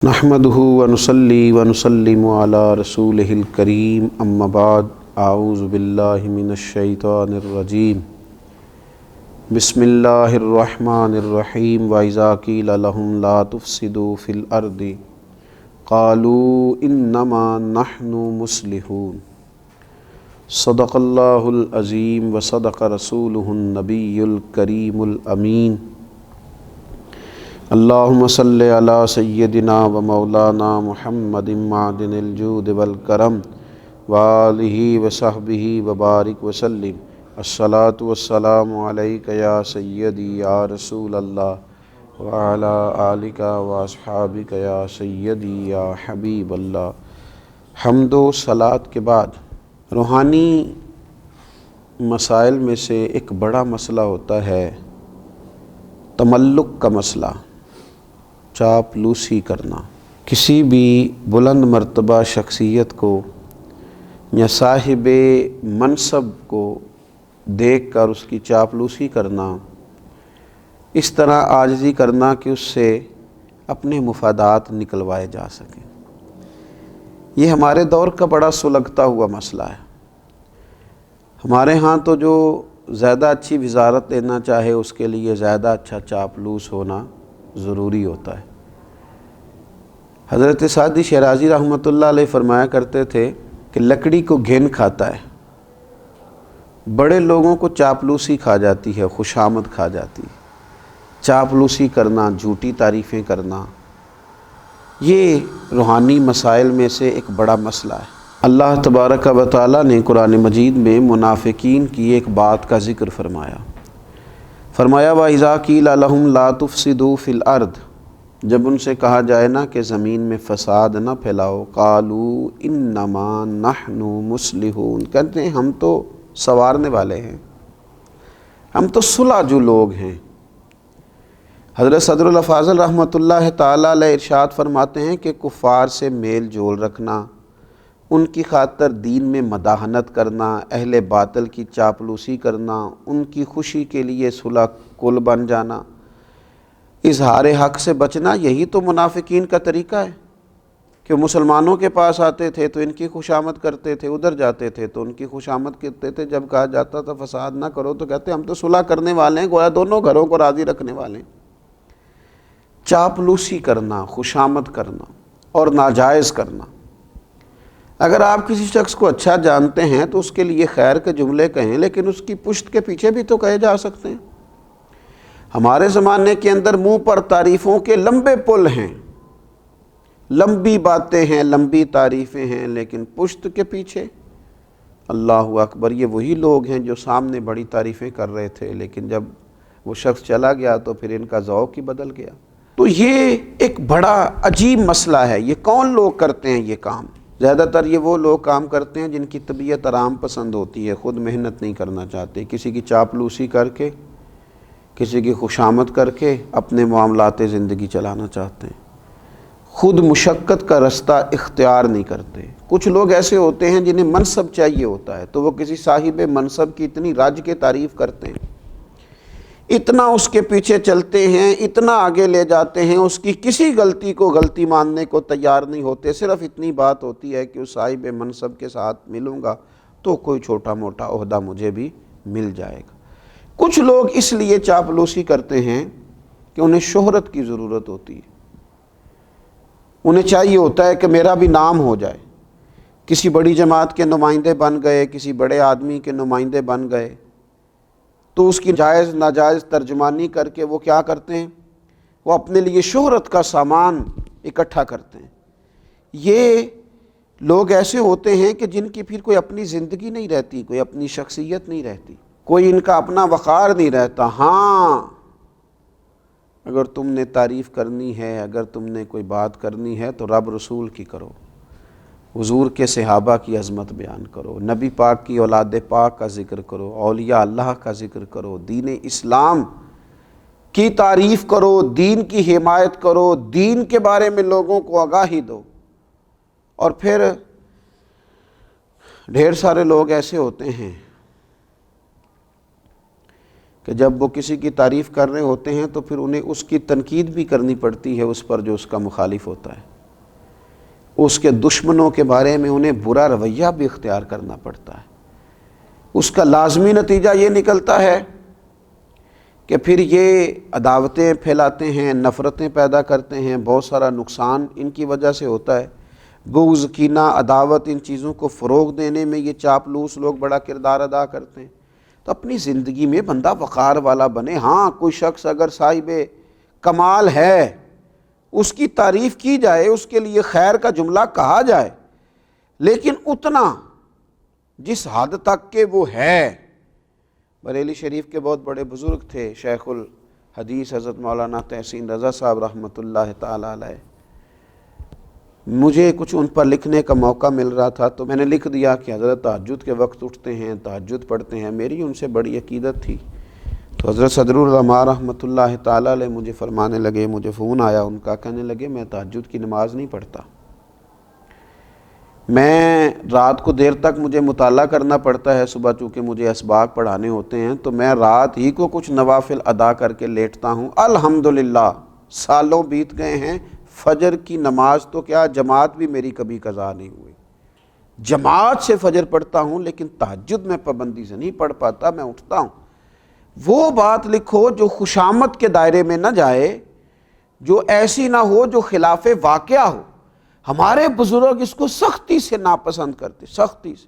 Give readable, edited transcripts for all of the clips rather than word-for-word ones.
نحمدہ ونصلی ونسلم علی رسولہ الکریم اما بعد اعوذ باللہ من الشیطان الرجیم بسم اللہ الرحمن الرحیم وَإِذَا قِيلَ لَهُمْ لَا تُفْسِدُوا فِي الْأَرْضِ قَالُوا إِنَّمَا نَحْنُ مُصْلِحُونَ صدق اللہ العظیم وصدق رسولہ النبی الکریم الامین اللہم صلی علی سیدنا و مولانا محمد معدن الجود والکرم وآلہ وصحبہ وبارک وسلم الصلاۃ والسلام علیک یا سیدی یا رسول اللہ وعلی آلک واصحابک یا سیدی یا حبیب اللہ۔ حمد و صلاۃ کے بعد روحانی مسائل میں سے ایک بڑا مسئلہ ہوتا ہے تملق کا مسئلہ، چاپلوسی کرنا۔ کسی بھی بلند مرتبہ شخصیت کو یا صاحب منصب کو دیکھ کر اس کی چاپلوسی کرنا، اس طرح عاجزی کرنا کہ اس سے اپنے مفادات نکلوائے جا سکیں، یہ ہمارے دور کا بڑا سلگتا ہوا مسئلہ ہے۔ ہمارے ہاں تو جو زیادہ اچھی وزارت لینا چاہے اس کے لیے زیادہ اچھا چاپلوس ہونا ضروری ہوتا ہے۔ حضرت سعدی شیرازی رحمۃ اللہ علیہ فرمایا کرتے تھے کہ لکڑی کو گھن کھاتا ہے، بڑے لوگوں کو چاپلوسی کھا جاتی ہے، خوشامد کھا جاتی ہے۔ چاپلوسی کرنا، جھوٹی تعریفیں کرنا، یہ روحانی مسائل میں سے ایک بڑا مسئلہ ہے۔ اللہ تبارک و تعالیٰ نے قرآن مجید میں منافقین کی ایک بات کا ذکر فرمایا وَإِذَا قِيلَ لَهُمْ لَا تُفْسِدُوا فِي الْأَرْضِ، جب ان سے کہا جائے نا کہ زمین میں فساد نہ پھیلاؤ، قَالُوا إِنَّمَا نَحْنُ مُصْلِحُونَ، کہتے ہیں ہم تو سنوارنے والے ہیں، ہم تو صلح جو لوگ ہیں۔ حضرت صدر الافاضل رحمۃ اللہ تعالیٰ علیہ ارشاد فرماتے ہیں کہ کفار سے میل جول رکھنا، ان کی خاطر دین میں مداحنت کرنا، اہل باطل کی چاپلوسی کرنا، ان کی خوشی کے لیے صلح کل بن جانا، اظہار حق سے بچنا، یہی تو منافقین کا طریقہ ہے کہ مسلمانوں کے پاس آتے تھے تو ان کی خوشامد کرتے تھے، ادھر جاتے تھے تو ان کی خوشامد کرتے تھے، جب کہا جاتا تھا فساد نہ کرو تو کہتے ہم تو صلح کرنے والے ہیں، گویا دونوں گھروں کو راضی رکھنے والے ہیں۔ چاپلوسی کرنا، خوشامد کرنا اور ناجائز کرنا۔ اگر آپ کسی شخص کو اچھا جانتے ہیں تو اس کے لیے خیر کے جملے کہیں، لیکن اس کی پشت کے پیچھے بھی تو کہے جا سکتے ہیں۔ ہمارے زمانے کے اندر منہ پر تعریفوں کے لمبے پل ہیں، لمبی باتیں ہیں، لمبی تعریفیں ہیں، لیکن پشت کے پیچھے اللہ اکبر، یہ وہی لوگ ہیں جو سامنے بڑی تعریفیں کر رہے تھے، لیکن جب وہ شخص چلا گیا تو پھر ان کا ذوق ہی بدل گیا۔ تو یہ ایک بڑا عجیب مسئلہ ہے۔ یہ کون لوگ کرتے ہیں یہ کام؟ زیادہ تر یہ وہ لوگ کام کرتے ہیں جن کی طبیعت آرام پسند ہوتی ہے، خود محنت نہیں کرنا چاہتے، کسی کی چاپلوسی کر کے، کسی کی خوشامد کر کے اپنے معاملات زندگی چلانا چاہتے ہیں، خود مشقت کا رستہ اختیار نہیں کرتے۔ کچھ لوگ ایسے ہوتے ہیں جنہیں منصب چاہیے ہوتا ہے تو وہ کسی صاحب منصب کی اتنی رج کے تعریف کرتے ہیں، اتنا اس کے پیچھے چلتے ہیں، اتنا آگے لے جاتے ہیں، اس کی کسی غلطی کو غلطی ماننے کو تیار نہیں ہوتے۔ صرف اتنی بات ہوتی ہے کہ اس صاحب منصب کے ساتھ ملوں گا تو کوئی چھوٹا موٹا عہدہ مجھے بھی مل جائے گا۔ کچھ لوگ اس لیے چاپلوسی کرتے ہیں کہ انہیں شہرت کی ضرورت ہوتی ہے، انہیں چاہیے ہوتا ہے کہ میرا بھی نام ہو جائے، کسی بڑی جماعت کے نمائندے بن گئے، کسی بڑے آدمی کے نمائندے بن گئے تو اس کی جائز ناجائز ترجمانی کر کے وہ کیا کرتے ہیں، وہ اپنے لیے شہرت کا سامان اکٹھا کرتے ہیں۔ یہ لوگ ایسے ہوتے ہیں کہ جن کی پھر کوئی اپنی زندگی نہیں رہتی، کوئی اپنی شخصیت نہیں رہتی، کوئی ان کا اپنا وقار نہیں رہتا۔ ہاں، اگر تم نے تعریف کرنی ہے، اگر تم نے کوئی بات کرنی ہے تو رب رسول کی کرو، حضور کے صحابہ کی عظمت بیان کرو، نبی پاک کی اولاد پاک کا ذکر کرو، اولیاء اللہ کا ذکر کرو، دین اسلام کی تعریف کرو، دین کی حمایت کرو، دین کے بارے میں لوگوں کو آگاہی دو۔ اور پھر ڈھیر سارے لوگ ایسے ہوتے ہیں کہ جب وہ کسی کی تعریف کر رہے ہوتے ہیں تو پھر انہیں اس کی تنقید بھی کرنی پڑتی ہے اس پر جو اس کا مخالف ہوتا ہے، اس کے دشمنوں کے بارے میں انہیں برا رویہ بھی اختیار کرنا پڑتا ہے۔ اس کا لازمی نتیجہ یہ نکلتا ہے کہ پھر یہ عداوتیں پھیلاتے ہیں، نفرتیں پیدا کرتے ہیں، بہت سارا نقصان ان کی وجہ سے ہوتا ہے۔ بغض، کینہ، عداوت، ان چیزوں کو فروغ دینے میں یہ چاپلوس لوگ بڑا کردار ادا کرتے ہیں۔ تو اپنی زندگی میں بندہ وقار والا بنے۔ ہاں کوئی شخص اگر صاحب کمال ہے، اس کی تعریف کی جائے، اس کے لیے خیر کا جملہ کہا جائے، لیکن اتنا جس حد تک کہ وہ ہے۔ بریلی شریف کے بہت بڑے بزرگ تھے، شیخ الحدیث حضرت مولانا تحسین رضا صاحب رحمۃ اللہ تعالی علیہ۔ مجھے کچھ ان پر لکھنے کا موقع مل رہا تھا تو میں نے لکھ دیا کہ حضرت تہجد کے وقت اٹھتے ہیں، تہجد پڑھتے ہیں۔ میری ان سے بڑی عقیدت تھی۔ تو حضرت صدر العلماء رحمۃ اللہ تعالی علیہ مجھے فرمانے لگے، مجھے فون آیا ان کا، کہنے لگے میں تہجد کی نماز نہیں پڑھتا، میں رات کو دیر تک مجھے مطالعہ کرنا پڑتا ہے، صبح چونکہ مجھے اسباق پڑھانے ہوتے ہیں تو میں رات ہی کو کچھ نوافل ادا کر کے لیٹتا ہوں۔ الحمدللہ سالوں بیت گئے ہیں، فجر کی نماز تو کیا جماعت بھی میری کبھی قضا نہیں ہوئی، جماعت سے فجر پڑھتا ہوں، لیکن تہجد میں پابندی سے نہیں پڑھ پاتا، میں اٹھتا ہوں۔ وہ بات لکھو جو خوشامد کے دائرے میں نہ جائے، جو ایسی نہ ہو جو خلاف واقعہ ہو۔ ہمارے بزرگ اس کو سختی سے ناپسند کرتے، سختی سے۔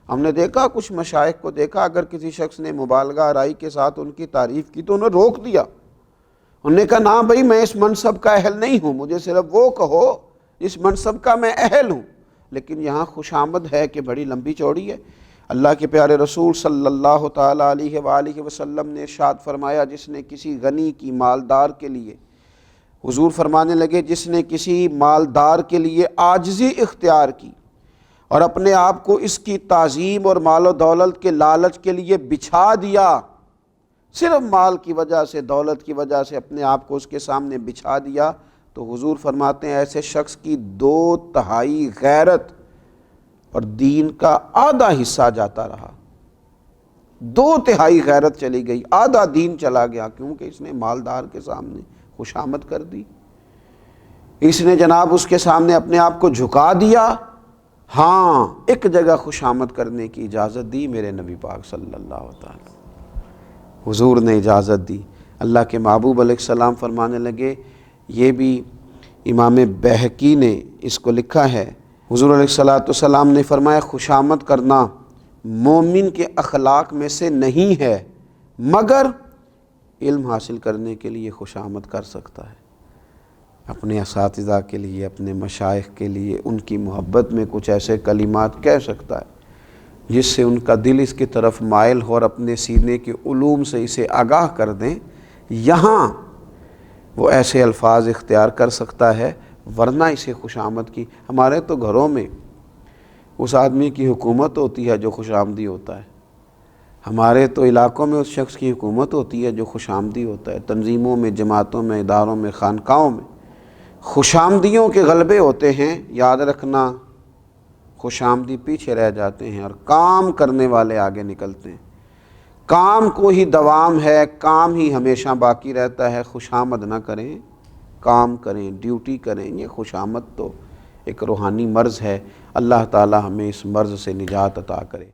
ہم نے دیکھا کچھ مشائخ کو دیکھا، اگر کسی شخص نے مبالغہ آرائی کے ساتھ ان کی تعریف کی تو انہیں روک دیا، انہوں نے کہا نا بھائی میں اس منصب کا اہل نہیں ہوں، مجھے صرف وہ کہو اس منصب کا میں اہل ہوں۔ لیکن یہاں خوشامد ہے کہ بڑی لمبی چوڑی ہے۔ اللہ کے پیارے رسول صلی اللہ تعالیٰ علیہ وآلہ وسلم نے ارشاد فرمایا، جس نے کسی غنی کی مالدار کے لیے، حضور فرمانے لگے جس نے کسی مالدار کے لیے عاجزی اختیار کی اور اپنے آپ کو اس کی تعظیم اور مال و دولت کے لالچ کے لیے بچھا دیا، صرف مال کی وجہ سے، دولت کی وجہ سے اپنے آپ کو اس کے سامنے بچھا دیا، تو حضور فرماتے ہیں ایسے شخص کی 2/3 غیرت اور دین کا آدھا حصہ جاتا رہا۔ 2/3 غیرت چلی گئی، آدھا دین چلا گیا، کیونکہ اس نے مالدار کے سامنے خوشامد کر دی، اس نے جناب اس کے سامنے اپنے آپ کو جھکا دیا۔ ہاں ایک جگہ خوشامد کرنے کی اجازت دی میرے نبی پاک صلی اللہ تعالی، حضور نے اجازت دی۔ اللہ کے محبوب علیہ السلام فرمانے لگے، یہ بھی امام بہقی نے اس کو لکھا ہے، حضور علیہ السلام نے فرمایا خوشامد کرنا مومن کے اخلاق میں سے نہیں ہے، مگر علم حاصل کرنے کے لیے خوشامد کر سکتا ہے، اپنے اساتذہ کے لیے، اپنے مشائخ کے لیے، ان کی محبت میں کچھ ایسے کلمات کہہ سکتا ہے جس سے ان کا دل اس کی طرف مائل ہو اور اپنے سینے کے علوم سے اسے آگاہ کر دیں، یہاں وہ ایسے الفاظ اختیار کر سکتا ہے، ورنہ اسے خوشامد کی۔ ہمارے تو گھروں میں اس آدمی کی حکومت ہوتی ہے جو خوش آمدی ہوتا ہے، ہمارے تو علاقوں میں اس شخص کی حکومت ہوتی ہے جو خوش آمدی ہوتا ہے، تنظیموں میں، جماعتوں میں، اداروں میں، خانقاہوں میں خوش آمدیوں کے غلبے ہوتے ہیں۔ یاد رکھنا خوش آمدی پیچھے رہ جاتے ہیں اور کام کرنے والے آگے نکلتے ہیں۔ کام کو ہی دوام ہے، کام ہی ہمیشہ باقی رہتا ہے۔ خوش آمد نہ کریں، کام کریں، ڈیوٹی کریں۔ یہ خوش آمد تو ایک روحانی مرض ہے، اللہ تعالی ہمیں اس مرض سے نجات عطا کرے۔